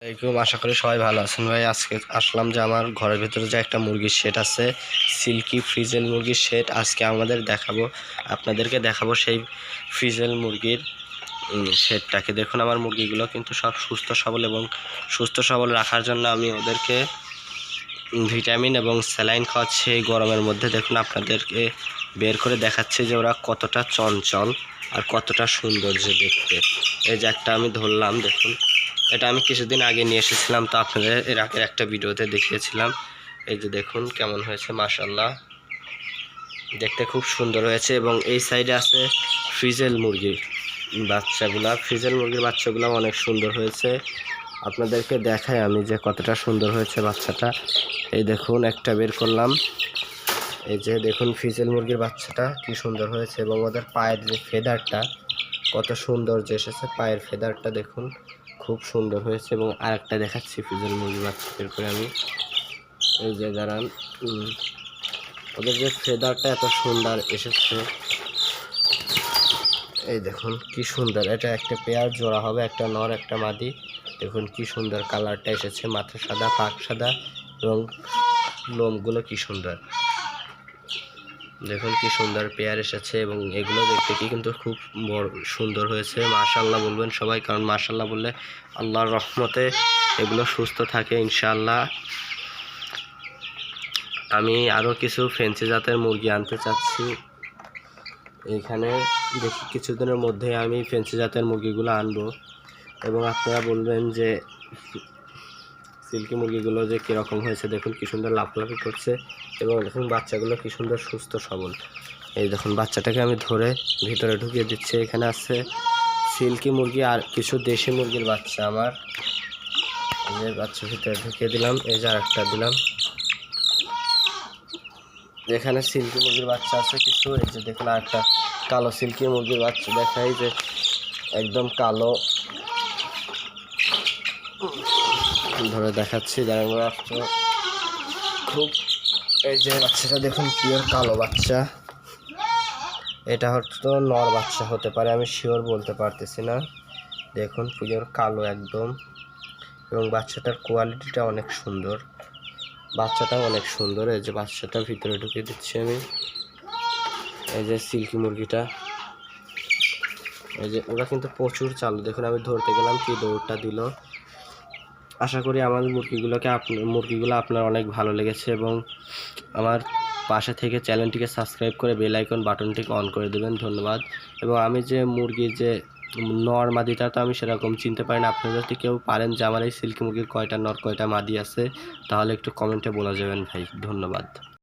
আসসালামাইকুম, আশা করি সবাই ভালো আছেন। ভাই আজকে আসলাম যে আমার ঘরের ভিতরে যে একটা মুরগির শেড আছে, সিল্কি ফ্রিজেল মুরগির শেড, আজকে আপনাদেরকে দেখাবো সেই ফ্রিজেল মুরগির শেডটাকে। দেখুন আমার মুরগিগুলো কিন্তু সব সুস্থ সবল, এবং সুস্থ সবল রাখার জন্য আমি ওদেরকে ভিটামিন এবং স্যালাইন খাওয়াচ্ছি এই গরমের মধ্যে। দেখুন আপনাদেরকে বের করে দেখাচ্ছে যে ওরা কতটা চঞ্চল আর কতটা সুন্দর যে দেখতে। এই যে একটা আমি ধরলাম, দেখুন এটা আমি কিছুদিন আগে নিয়ে এসেছিলাম, তো আপনাদের এর আগের একটা ভিডিওতে দেখিয়েছিলাম। এই যে দেখুন কেমন হয়েছে, মাশাআল্লাহ দেখতে খুব সুন্দর হয়েছে। এবং এই সাইডে আছে ফ্রিজেল মুরগির বাচ্চাগুলো অনেক সুন্দর হয়েছে। আপনাদেরকে দেখাই আমি যে কতটা সুন্দর হয়েছে বাচ্চাটা। এই দেখুন একটা বের করলাম, এই যে দেখুন ফ্রিজেল মুরগির বাচ্চাটা কি সুন্দর হয়েছে। এবং ওদের পায়ের যে ফেদারটা কত সুন্দর যে এসেছে, পায়ের ফেদারটা দেখুন খুব সুন্দর হয়েছে। এবং আরেকটা দেখাচ্ছি ফ্রিজেল মুরগির বাচ্চা বের করে আমি। এই যে দাঁড়ান, ওদের যে ফেদারটা এত সুন্দর এসেছে, এই দেখুন কি সুন্দর। এটা একটা পেয়ার জোড়া হবে, একটা নর একটা মাদি। দেখুন কি সুন্দর কালারটা এসেছে, মাথা সাদা পাক সাদা এবং লোমগুলো কি সুন্দর। দেখুন কি সুন্দর পেয়ার এসেছে, এবং এগুলো দেখতে কি কিন্তু খুব বড় সুন্দর হয়েছে। মাশাআল্লাহ বলবেন সবাই, কারণ মাশাআল্লাহ বললে আল্লাহর রহমতে এগুলো সুস্থ থাকে ইনশাআল্লাহ। আমি আরও কিছু ফেন্সি জাতের মুরগি আনতে চাচ্ছি এইখানে। দেখি কিছুদিনের মধ্যে আমি ফেন্সি জাতের মুরগিগুলো আনবো, এবং আপনারা বলবেন যে সিল্কি মুরগিগুলো যে কীরকম হয়েছে। দেখুন কি সুন্দর লাফালাফি করছে, এবং দেখুন বাচ্চাগুলো কি সুন্দর সুস্থ সবল। এই দেখুন বাচ্চাটাকে আমি ধরে ভিতরে ঢুকিয়ে দিচ্ছি। এখানে আছে সিল্কি মুরগি আর কিছু দেশি মুরগির বাচ্চা। আমার এই বাচ্চা ভিতরে ঢুকিয়ে দিলাম, এই যে আরেকটা দিলাম। এখানে সিল্কি মুরগির বাচ্চা আছে কিছু। এই যে দেখুন আরেকটা কালো সিল্কি মুরগির বাচ্চা দেখাই, যে একদম কালো, ধরে দেখাচ্ছি দাঁড়ানো খুব। এই যে বাচ্চাটা দেখুন পিওর কালো বাচ্চা, এটা হয়তো নর বাচ্চা হতে পারে, আমি শিওর বলতে পারতেছি না। দেখুন পিওর কালো একদম, এবং বাচ্চাটার কোয়ালিটিটা অনেক সুন্দর, বাচ্চাটাও অনেক সুন্দর। এই যে বাচ্চাটা ভিতরে ঢুকিয়ে দিচ্ছি আমি। এই যে সিল্কি মুরগিটা, এই যে ওরা কিন্তু প্রচুর চালু। দেখুন আমি ধরতে গেলাম কি দৌড়টা দিল। আশা করি আমার মুরগিগুলো আপনার অনেক ভালো লেগেছে, এবং আমার পাশে থেকে চ্যানেলটিকে সাবস্ক্রাইব করে বেল আইকন বাটনটিকে অন করে দেবেন। ধন্যবাদ। এবং আমি যে মুরগির যে নর মাদিটা তো আমি সেরকম চিনতে পারি না। আপনারা যদি কেউ পারেন যে আমার এই সিল্কি মুরগির কয়টা নর কয়টা মাদি আছে, তাহলে একটু কমেন্টে বলা যাবেন ভাই। ধন্যবাদ।